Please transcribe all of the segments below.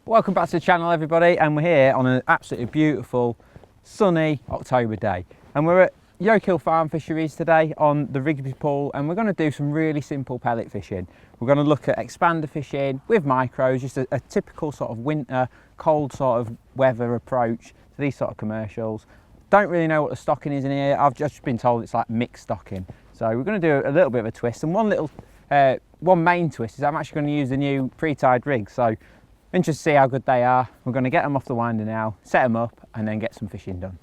Welcome back to the channel, everybody, and we're here on an absolutely beautiful sunny October day, and we're at Yoke Farm Fisheries today on the Rigsby Pool, and we're going to do some really simple pellet fishing. We're going to look at expander fishing with micros, just a typical sort of winter cold sort of weather approach to these sort of commercials. Don't really know what the stocking is in here. I've just been told it's like mixed stocking, so we're going to do a little bit of a twist, and one main twist is I'm actually going to use the new pre-tied rigs. So interested to see how good they are. We're going to get them off the winder now, set them up, and then get some fishing done.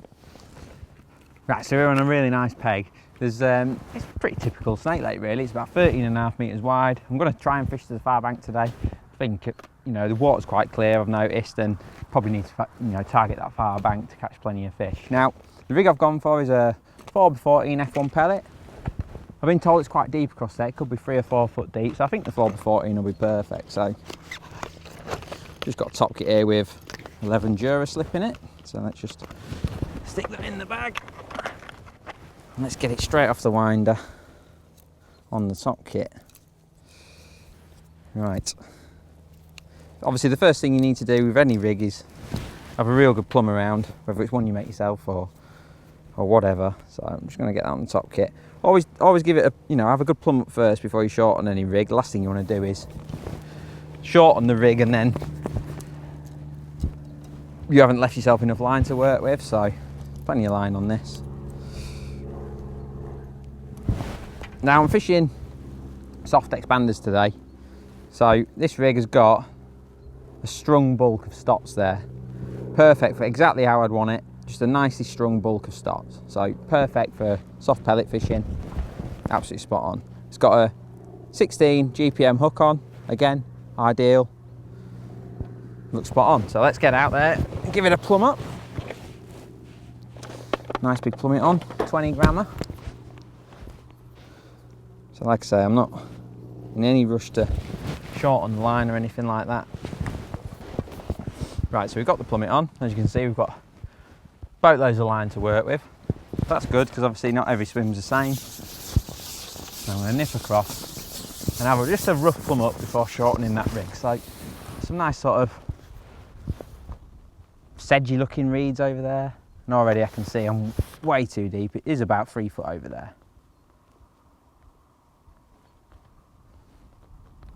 Right, so we're on a really nice peg. There's it's pretty typical snake lake really. It's about 13.5 metres wide. I'm going to try and fish to the far bank today. I think the water's quite clear, I've noticed, and probably need to target that far bank to catch plenty of fish. Now the rig I've gone for is a 4x14 F1 pellet. I've been told it's quite deep across there. It could be 3 or 4 foot deep, so I think the 4x14 will be perfect. So just got a top kit here with 11 Dura slip in it, so let's just stick them in the bag and let's get it straight off the winder on the top kit. Right, obviously the first thing you need to do with any rig is have a real good plumb around, whether it's one you make yourself or whatever. So I'm just going to get that on the top kit. Always give it a, have a good plumb up first before you shorten any rig. The last thing you want to do is shorten the rig and then you haven't left yourself enough line to work with, so plenty of line on this. Now I'm fishing soft expanders today, so this rig has got a strung bulk of stops there, perfect for exactly how I'd want it, just a nicely strung bulk of stops, so perfect for soft pellet fishing, absolutely spot on. It's got a 16 GPM hook on, again ideal. Looks spot on, so let's get out there and give it a plumb up. Nice big plummet on, 20 grammer. So like I say, I'm not in any rush to shorten the line or anything like that. Right, so we've got the plummet on. As you can see, we've got boatloads of line to work with. That's good, because obviously not every swim's the same. So I'm going to nip across and have just a rough plumb up before shortening that rig. So some nice sort of sedgy looking reeds over there, and already I can see I'm way too deep. It is about 3 foot over there.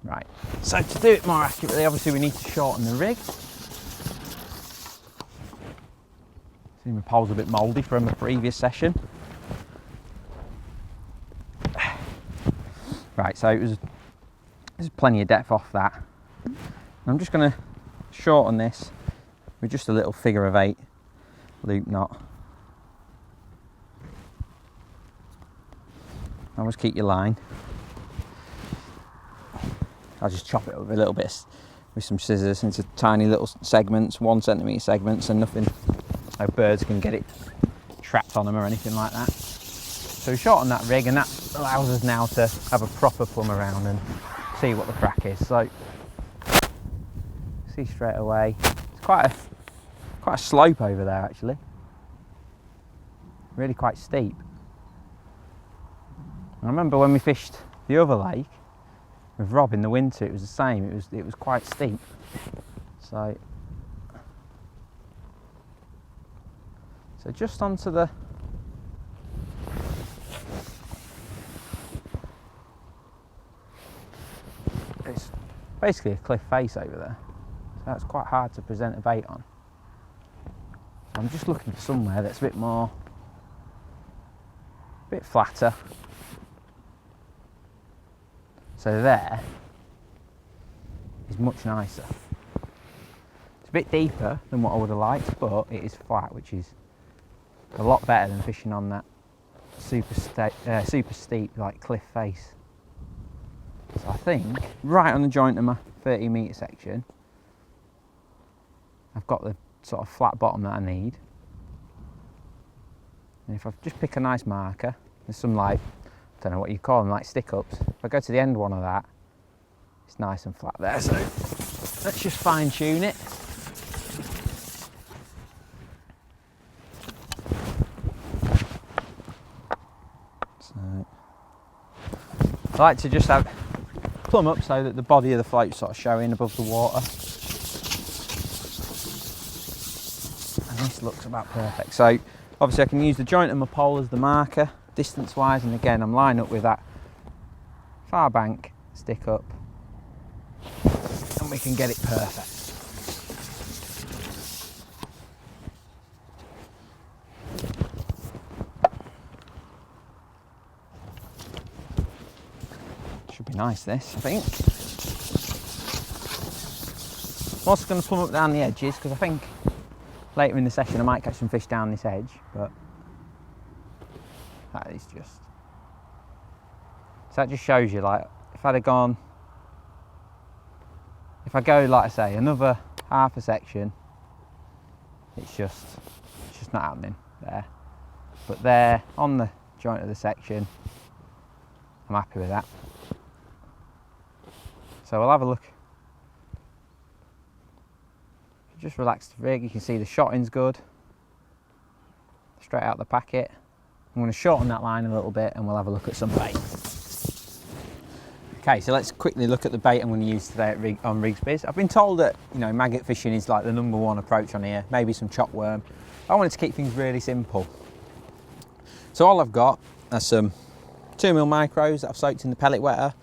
Right, so to do it more accurately, obviously we need to shorten the rig. See, my pole's a bit mouldy from a previous session. Right, so there's plenty of depth off that. I'm just going to shorten this with just a little figure of 8 loop knot. Always keep your line. I'll just chop it up a little bit with some scissors into tiny little segments, 1 centimetre segments, and nothing, no birds can get it trapped on them or anything like that. So we shorten that rig, and that allows us now to have a proper plumb around and see what the crack is. So see straight away, it's quite a slope over there actually, really quite steep. I remember when we fished the other lake with Rob in the winter, it was the same. It was quite steep. So just onto the it's basically a cliff face over there. So that's quite hard to present a bait on. I'm just looking for somewhere that's a bit flatter. So there is much nicer. It's a bit deeper than what I would have liked, but it is flat, which is a lot better than fishing on that super steep like cliff face. So I think right on the joint of my 30 metre section, I've got the sort of flat bottom that I need. And if I just pick a nice marker, there's some like, I don't know what you call them, like stick ups. If I go to the end one of that, it's nice and flat there. So let's just fine tune it. So I like to just have plumb up so that the body of the float's sort of showing above the water. And this looks about perfect. So obviously I can use the joint of my pole as the marker, distance wise, and again I'm lined up with that far bank stick up, and we can get it perfect. Should be nice, this, I think. I'm also going to plumb up down the edges because I think later in the session I might catch some fish down this edge, but that is just... So that just shows you, like, if I'd have gone... If I go, like I say, another half a section, it's just not happening there. But there, on the joint of the section, I'm happy with that. So we'll have a look. Just relax the rig, you can see the shotting's good. Straight out the packet. I'm going to shorten that line a little bit and we'll have a look at some bait. Okay, so let's quickly look at the bait I'm going to use today on Rigsby's. I've been told that, you know, maggot fishing is like the #1 approach on here, maybe some chop worm. I wanted to keep things really simple. So all I've got are some 2mm micros that I've soaked in the pellet wetter,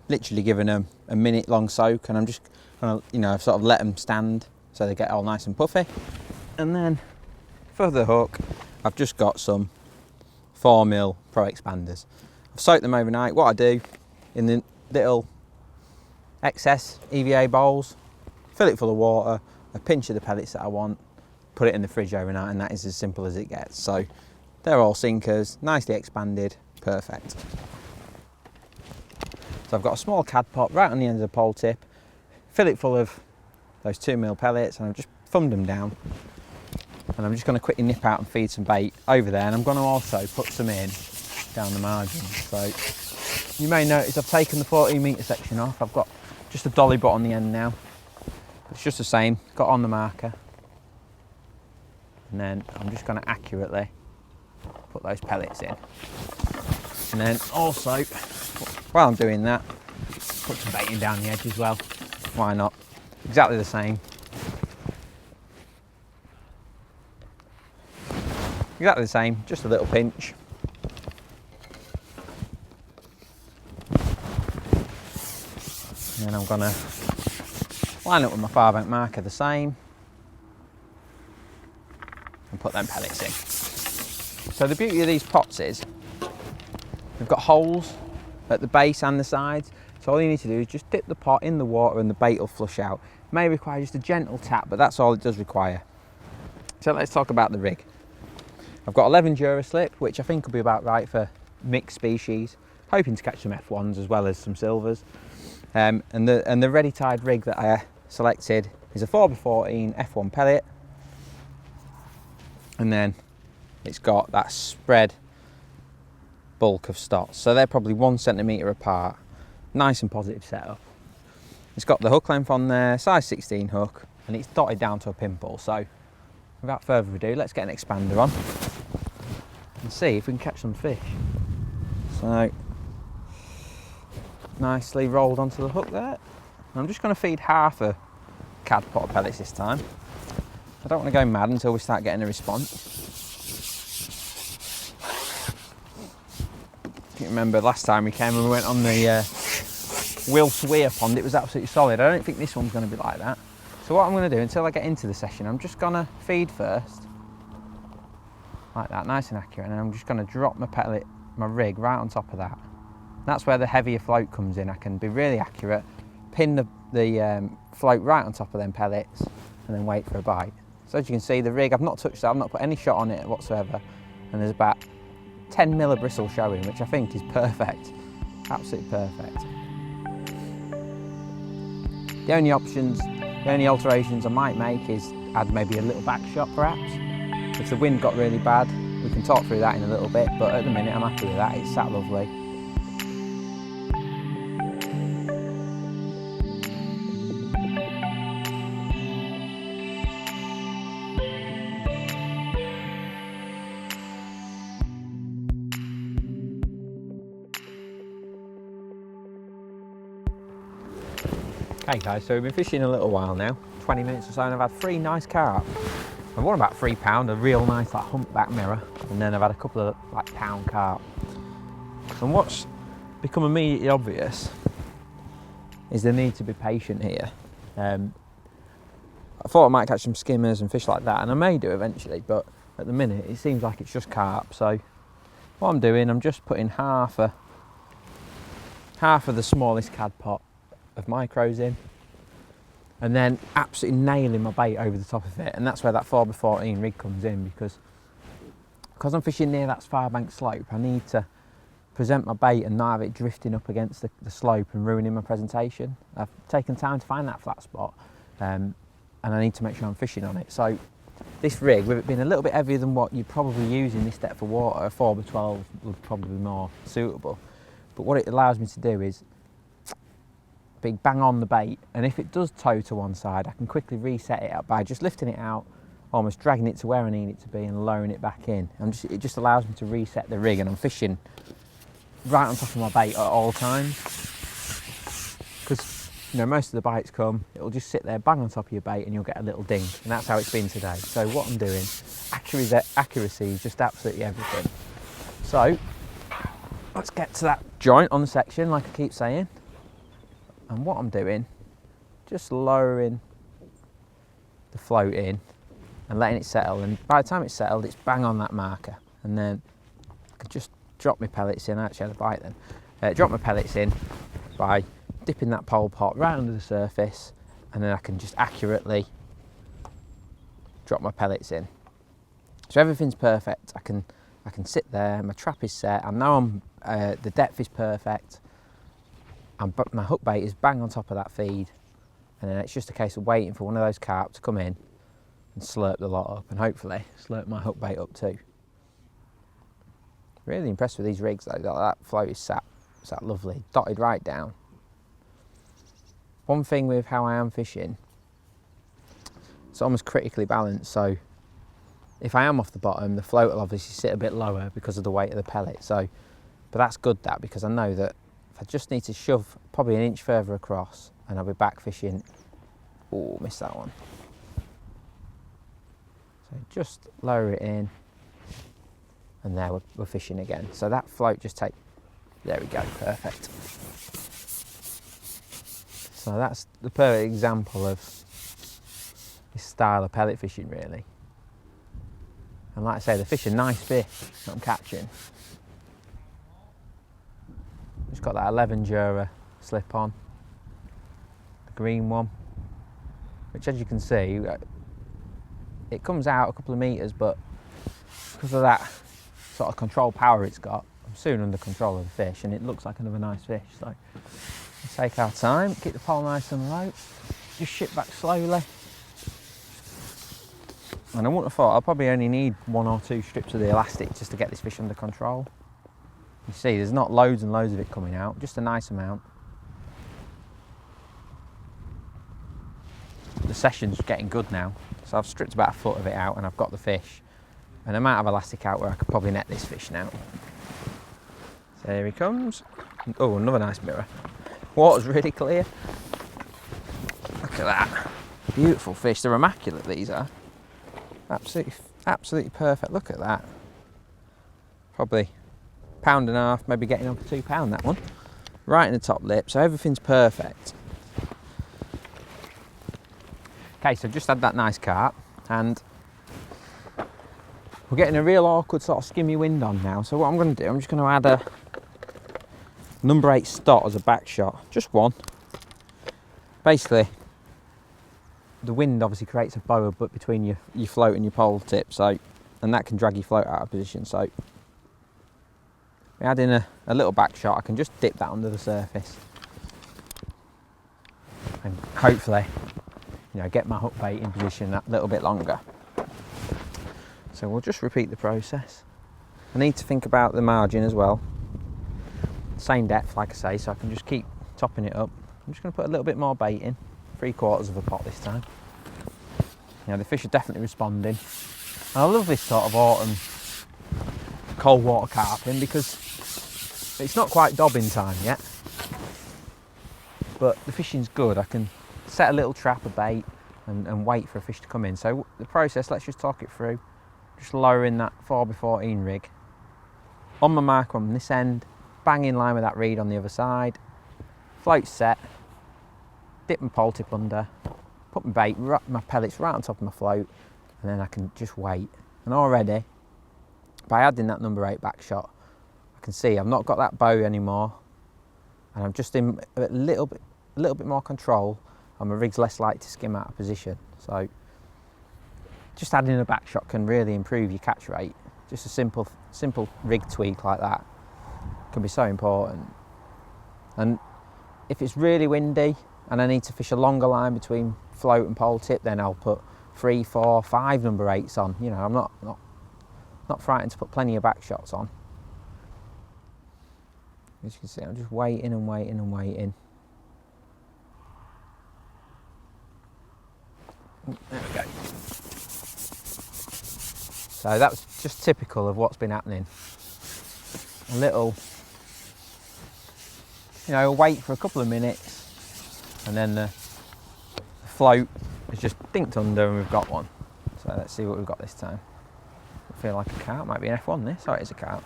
literally given them a minute long soak, and I'm just going to, you know, sort of let them stand so they get all nice and puffy. And then for the hook, I've just got some 4mm Pro expanders. I've soaked them overnight. What I do, in the little excess EVA bowls, fill it full of water, a pinch of the pellets that I want, put it in the fridge overnight, and that is as simple as it gets. So they're all sinkers, nicely expanded, perfect. So I've got a small cad pot right on the end of the pole tip, fill it full of those 2mm pellets, and I've just thumbed them down. And I'm just going to quickly nip out and feed some bait over there, and I'm going to also put some in down the margin. So you may notice I've taken the 14 metre section off. I've got just a dolly butt on the end now. It's just the same, got on the marker. And then I'm just going to accurately put those pellets in. And then also, while I'm doing that, put some bait in down the edge as well. Why not? Exactly the same. Exactly the same, just a little pinch. And then I'm gonna line up with my far bank marker the same and put them pellets in. So the beauty of these pots is they've got holes at the base and the sides. So all you need to do is just dip the pot in the water and the bait will flush out. It may require just a gentle tap, but that's all it does require. So let's talk about the rig. I've got 11 Duraslip, which I think will be about right for mixed species. Hoping to catch some F1s as well as some silvers. And the ready tied rig that I selected is a 4x14 F1 pellet. And then it's got that spread bulk of stots. So they're probably 1 centimetre apart. Nice and positive setup. It's got the hook length on there, size 16 hook, and it's dotted down to a pimple. So without further ado, let's get an expander on and see if we can catch some fish. So nicely rolled onto the hook there. I'm just going to feed half a cad pot of pellets this time. I don't want to go mad until we start getting a response. If you remember last time we came and we went on the Wilf's Weir pond, it was absolutely solid. I don't think this one's going to be like that. So what I'm going to do until I get into the session, I'm just going to feed first, like that, nice and accurate, and I'm just going to drop my rig right on top of that. That's where the heavier float comes in. I can be really accurate, pin the float right on top of them pellets, and then wait for a bite. So as you can see, the rig, I've not touched that, I've not put any shot on it whatsoever, and there's about 10mm of bristle showing, which I think is perfect, absolutely perfect. The only alterations I might make is add maybe a little back shot perhaps. If the wind got really bad, we can talk through that in a little bit, but at the minute I'm happy with that, it's sat lovely. Okay guys, so we've been fishing a little while now, 20 minutes or so, and I've had 3 nice carp. I've won about £3, a real nice like humpback mirror, and then I've had a couple of like pound carp. And what's become immediately obvious is the need to be patient here. I thought I might catch some skimmers and fish like that, and I may do eventually, but at the minute it seems like it's just carp. So what I'm doing, I'm just putting half of the smallest cad pot of micros in, and then absolutely nailing my bait over the top of it. And that's where that 4x14 rig comes in, because I'm fishing near that far bank slope. I need to present my bait and not have it drifting up against the slope and ruining my presentation. I've taken time to find that flat spot, and I need to make sure I'm fishing on it. So this rig, with it being a little bit heavier than what you'd probably use in this depth of water, a 4x12 would probably be more suitable. But what it allows me to do is be bang on the bait, and if it does toe to one side, I can quickly reset it up by just lifting it out, almost dragging it to where I need it to be and lowering it back in. It just allows me to reset the rig, and I'm fishing right on top of my bait at all times. Because most of the bites come, it'll just sit there bang on top of your bait and you'll get a little ding, and that's how it's been today. So what I'm doing, accuracy is just absolutely everything. So let's get to that joint on the section, like I keep saying. And what I'm doing, just lowering the float in and letting it settle. And by the time it's settled, it's bang on that marker. And then I can just drop my pellets in. I actually had a bite then. Drop my pellets in by dipping that pole pot right under the surface, and then I can just accurately drop my pellets in. So everything's perfect. I can sit there, my trap is set, I know the depth is perfect, and my hook bait is bang on top of that feed, and then it's just a case of waiting for one of those carp to come in and slurp the lot up, and hopefully slurp my hook bait up too. Really impressed with these rigs though. That float is sat lovely, dotted right down. One thing with how I am fishing, it's almost critically balanced, so if I am off the bottom, the float will obviously sit a bit lower because of the weight of the pellet. So, but that's good because I know that if I just need to shove probably an inch further across, and I'll be back fishing. Oh, missed that one. So just lower it in, and there we're fishing again. So that float just there we go, perfect. So that's the perfect example of this style of pellet fishing, really. And like I say, the fish are nice fish that I'm catching. Just got that 11 Jura slip on, the green one, which as you can see, it comes out a couple of metres, but because of that sort of control power it's got, I'm soon under control of the fish, and it looks like another nice fish. So let's take our time, keep the pole nice and low, just ship back slowly. And I wouldn't have thought I'll probably only need 1 or 2 strips of the elastic just to get this fish under control. You see, there's not loads and loads of it coming out, just a nice amount. The session's getting good now, so I've stripped about a foot of it out and I've got the fish. An amount of elastic out where I could probably net this fish now. So here he comes. Oh, another nice mirror. Water's really clear. Look at that. Beautiful fish. They're immaculate, these are. Absolutely perfect. Look at that. Probably £1.5, maybe getting on for £2 that one. Right in the top lip, so everything's perfect. Okay, so I've just had that nice carp, and we're getting a real awkward sort of skimmy wind on now. So what I'm going to do, I'm just going to add a number 8 stot as a back shot, just one. Basically, the wind obviously creates a boa but between your float and your pole tip, so, and that can drag your float out of position. So we add in a little back shot. I can just dip that under the surface and hopefully, get my hook bait in position that little bit longer. So we'll just repeat the process. I need to think about the margin as well. Same depth, like I say, so I can just keep topping it up. I'm just going to put a little bit more bait in, 3/4 of a pot this time. The fish are definitely responding. And I love this sort of autumn cold water carping because it's not quite dobbing time yet, but the fishing's good. I can set a little trap of bait, and wait for a fish to come in. So the process, let's just talk it through. Just lowering that 4x14 rig on my marker on this end, bang in line with that reed on the other side, float set, dip my pole tip under, put my bait, my pellets right on top of my float, and then I can just wait. And already, by adding that number 8 back shot, I can see I've not got that bow anymore, and I'm just in a little bit more control, and my rig's less likely to skim out of position. So just adding a back shot can really improve your catch rate. Just a simple rig tweak like that can be so important. And if it's really windy and I need to fish a longer line between float and pole tip, then I'll put 3, 4, 5 number 8s on. You know, I'm not frightened to put plenty of back shots on. As you can see, I'm just waiting and waiting and waiting. There we go. So that was just typical of what's been happening. A little, you know, wait for a couple of minutes, and then the float is just dinked under and we've got one. So let's see what we've got this time. I feel like a carp, might be an F1 this. Oh, it is a carp.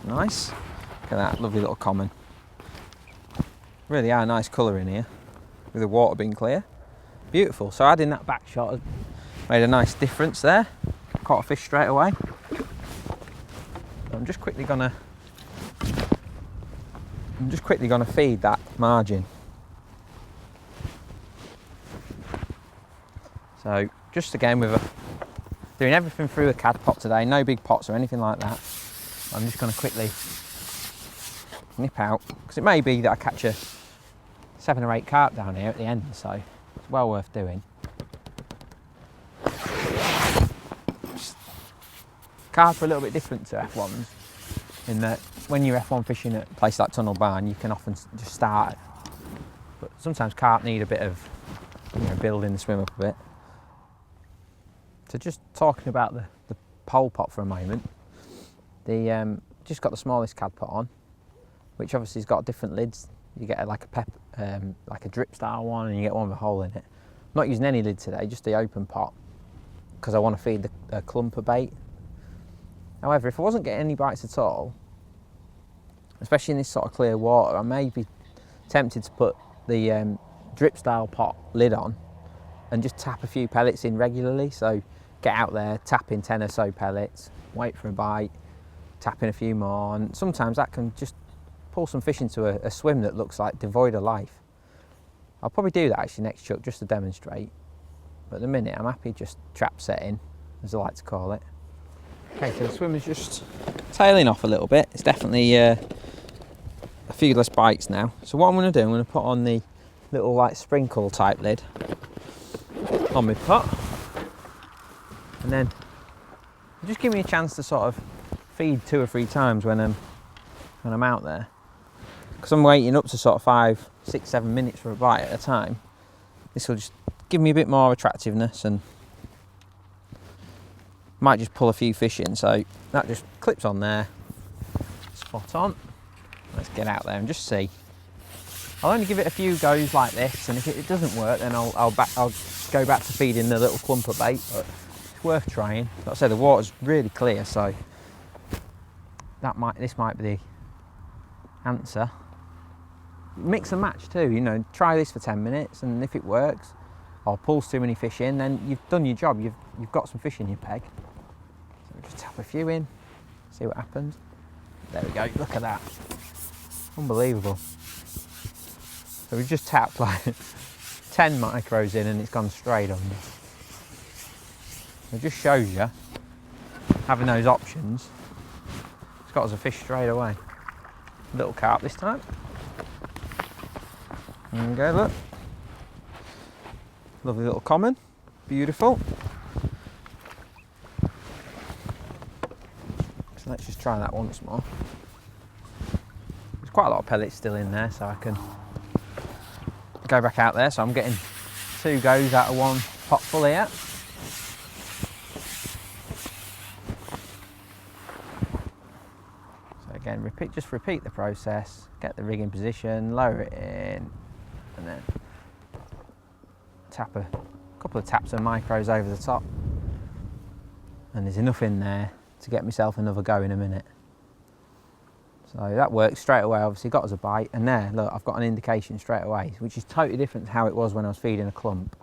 Nice. Look at that, lovely little common. Really are nice colour in here, with the water being clear. Beautiful. So adding that back shot has made a nice difference there. Caught a fish straight away. I'm just quickly gonna feed that margin. So just again doing everything through a cad pot today, no big pots or anything like that. I'm just going to quickly nip out, because it may be that I catch a 7 or 8 carp down here at the end, so it's well worth doing. Carp are a little bit different to F1s in that when you're F1 fishing at a place like Tunnel Barn, you can often just start, but sometimes carp need a bit of, you know, building the swim up a bit. So just talking about the pole pot for a moment, just got the smallest cad pot on, which obviously has got different lids. You get like a drip style one, and you get one with a hole in it. I'm not using any lid today, just the open pot, because I want to feed the clumper bait. However, if I wasn't getting any bites at all, especially in this sort of clear water, I may be tempted to put the drip style pot lid on and just tap a few pellets in regularly. So get out there, tap in 10 or so pellets, wait for a bite, tap in a few more, and sometimes that can just pull some fish into a swim that looks like devoid of life. I'll probably do that actually next chuck just to demonstrate, but at the minute I'm happy just trap setting, as I like to call it. Okay, so the swim is just tailing off a little bit. It's definitely a few less bites now. So what I'm going to do, I'm going to put on the little like sprinkle type lid on my pot, and then just give me a chance to sort of feed 2 or 3 times when I'm out there, because I'm waiting up to sort of 5, 6, 7 minutes for a bite at a time. This will just give me a bit more attractiveness and might just pull a few fish in. So that just clips on there, spot on. Let's get out there and just see. I'll only give it a few goes like this, and if it doesn't work, then I'll go back to feeding the little clumper bait, but it's worth trying. Like I say, the water's really clear, so this might be the answer. Mix and match too, you know, try this for 10 minutes, and if it works or pulls too many fish in, then you've done your job, you've got some fish in your peg. So just tap a few in, see what happens. There we go, look at that. Unbelievable. So we've just tapped like 10 micros in and it's gone straight under. It just shows you, having those options, it's got us a fish straight away. Little carp this time. There we go, look. Lovely little common, beautiful. So let's just try that once more. There's quite a lot of pellets still in there, so I can go back out there. So I'm getting 2 goes out of 1 pot full here. So again, just repeat the process, get the rig in position, lower it in, and then tap a couple of taps of micros over the top, and there's enough in there to get myself another go in a minute. So that worked straight away, obviously got us a bite, and there, look, I've got an indication straight away, which is totally different to how it was when I was feeding a clump.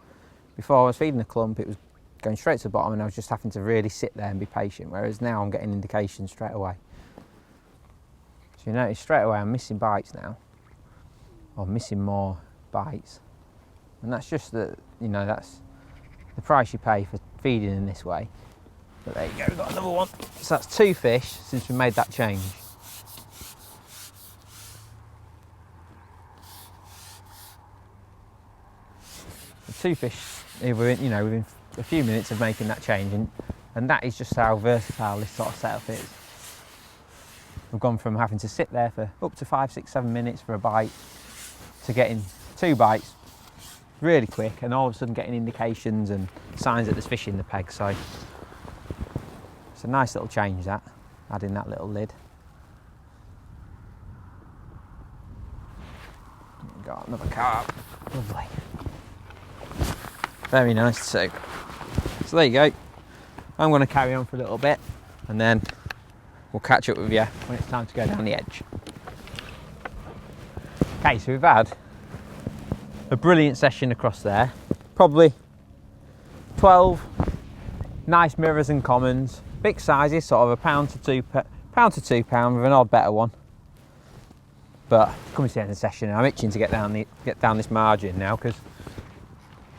Before I was feeding a clump, it was going straight to the bottom and I was just having to really sit there and be patient, whereas now I'm getting indications straight away. So you notice straight away I'm missing bites now, or missing more bites, and that's just that, you know, that's the price you pay for feeding in this way. But there you go, we've got another one. So that's 2 fish since we made that change. The 2 fish, within a few minutes of making that change, and that is just how versatile this sort of setup is. We've gone from having to sit there for up to 5, 6, 7 minutes for a bite to getting 2 bites really quick, and all of a sudden getting indications and signs that there's fish in the peg. So it's a nice little change, that, adding that little lid. Got another carp, lovely. Very nice too. So there you go. I'm going to carry on for a little bit and then we'll catch up with you when it's time to go down the edge. Okay, so we've had a brilliant session across there. Probably 12 nice mirrors and commons. Big sizes, sort of £1 to £2 with an odd better one. But coming to the end of the session, I'm itching to get down this margin now, because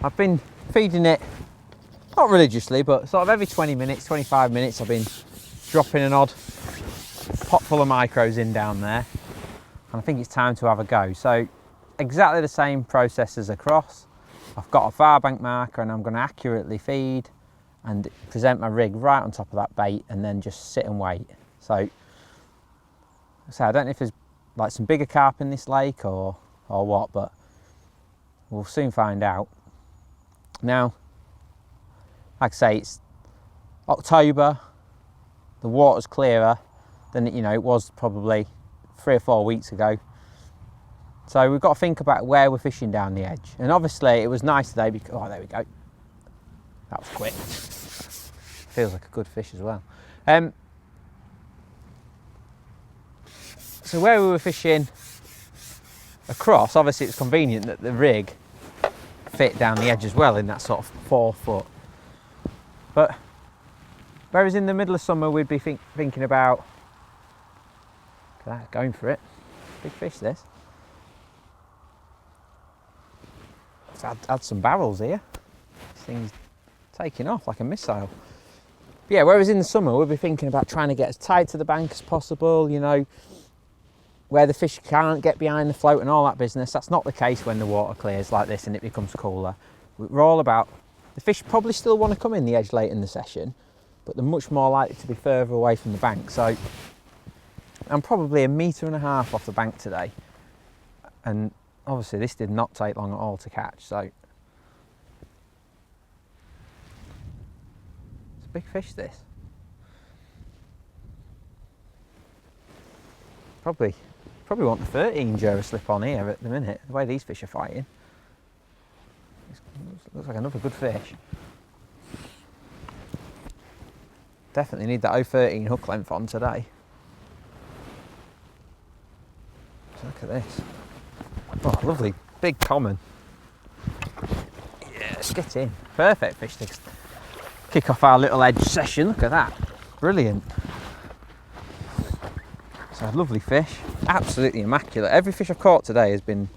I've been feeding it, not religiously, but sort of every 20 minutes, 25 minutes, I've been dropping an odd pot full of micros in down there, and I think it's time to have a go. So exactly the same process as across. I've got a far bank marker and I'm going to accurately feed and present my rig right on top of that bait and then just sit and wait. So I don't know if there's like some bigger carp in this lake or what, but we'll soon find out. Now, like I say, it's October, the water's clearer than it was probably 3 or 4 weeks ago. So we've got to think about where we're fishing down the edge. And obviously it was nice today because, oh, there we go. That was quick. Feels like a good fish as well. So where we were fishing across, obviously it's convenient that the rig fit down the edge as well in that sort of 4 foot. But whereas in the middle of summer we'd be thinking about, going for it, big fish this. Let's add some barrels here. This thing's taking off like a missile. But yeah, whereas in the summer we'd be thinking about trying to get as tight to the bank as possible, where the fish can't get behind the float and all that business. That's not the case when the water clears like this and it becomes cooler. We're all about, the fish probably still want to come in the edge late in the session, but they're much more likely to be further away from the bank. So I'm probably 1.5 meters off the bank today, and obviously this did not take long at all to catch. So it's a big fish, this. Probably want the 13 Jura slip on here at the minute, the way these fish are fighting. Looks like another good fish. Definitely need that 013 hook length on today. So look at this. Oh, lovely big common. Yeah, let's get in. Perfect fish to kick off our little edge session. Look at that. Brilliant. So lovely fish, absolutely immaculate. Every fish I've caught today has been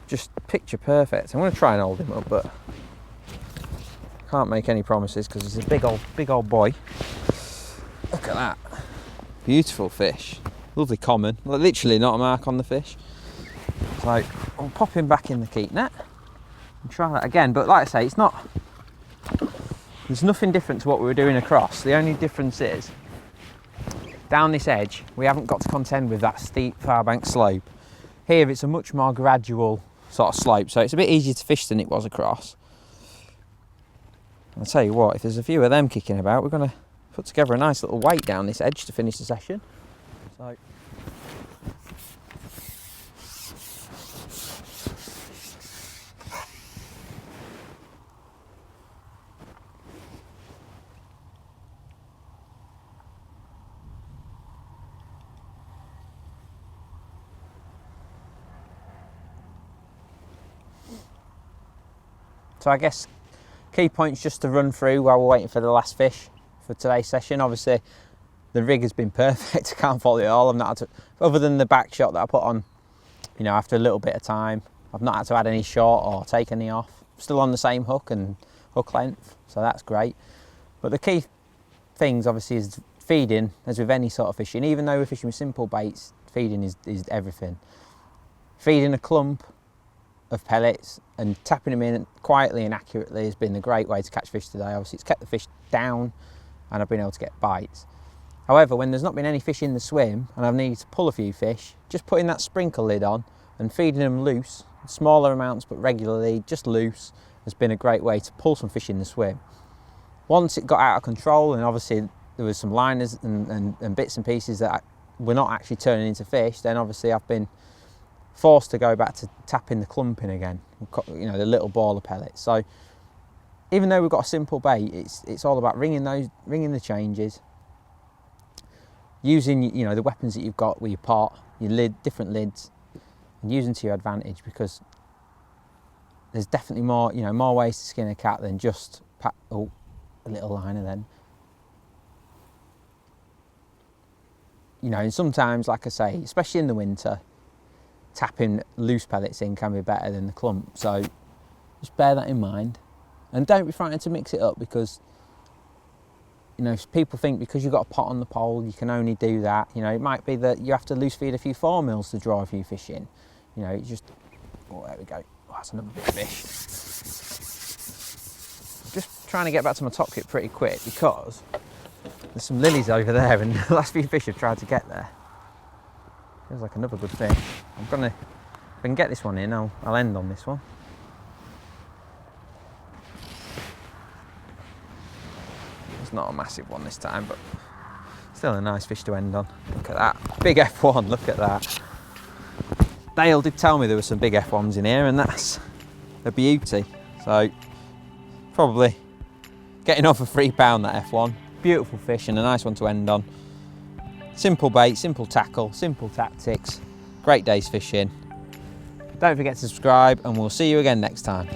just picture perfect. I'm going to try and hold him up, but can't make any promises because he's a big old boy. Look at that, beautiful fish, lovely common. Literally not a mark on the fish. So I'll pop him back in the keep net and try that again. But like I say, there's nothing different to what we were doing across. The only difference is, down this edge, we haven't got to contend with that steep far bank slope. Here it's a much more gradual sort of slope, so it's a bit easier to fish than it was across. I'll tell you what, if there's a few of them kicking about, we're going to put together a nice little weight down this edge to finish the session. So So I guess key points just to run through while we're waiting for the last fish for today's session. Obviously the rig has been perfect, I can't fault it at all. I've not had to, other than the back shot that I put on, you know, after a little bit of time, I've not had to add any short or take any off. Still on the same hook and hook length, so that's great. But the key things obviously is feeding, as with any sort of fishing. Even though we're fishing with simple baits, feeding is everything. Feeding a clump of pellets and tapping them in quietly and accurately has been a great way to catch fish today. Obviously it's kept the fish down and I've been able to get bites. However, when there's not been any fish in the swim and I've needed to pull a few fish, just putting that sprinkle lid on and feeding them loose, smaller amounts but regularly, just loose, has been a great way to pull some fish in the swim. Once it got out of control, and obviously there was some liners and bits and pieces that were not actually turning into fish, then obviously I've been forced to go back to tapping the clumping again, you know, the little ball of pellets. So even though we've got a simple bait, it's all about ringing the changes, using, you know, the weapons that you've got with your pot, your lid, different lids, and using to your advantage, because there's definitely more, you know, more ways to skin a cat than just a little liner then. You know, and sometimes, like I say, especially in the winter, tapping loose pellets in can be better than the clump. So just bear that in mind. And don't be frightened to mix it up, because, you know, people think because you've got a pot on the pole, you can only do that. You know, it might be that you have to loose feed a few 4 mils to draw a few fish in. You know, it's just, oh, there we go. Oh, that's another big fish. Just trying to get back to my top kit pretty quick because there's some lilies over there and the last few fish have tried to get there. Feels like another good fish. If I can get this one in, I'll end on this one. It's not a massive one this time, but still a nice fish to end on. Look at that, big F1, look at that. Dale did tell me there were some big F1s in here, and that's a beauty. So probably getting off a £3 that F1. Beautiful fish and a nice one to end on. Simple bait, simple tackle, simple tactics. Great day's fishing. Don't forget to subscribe and we'll see you again next time.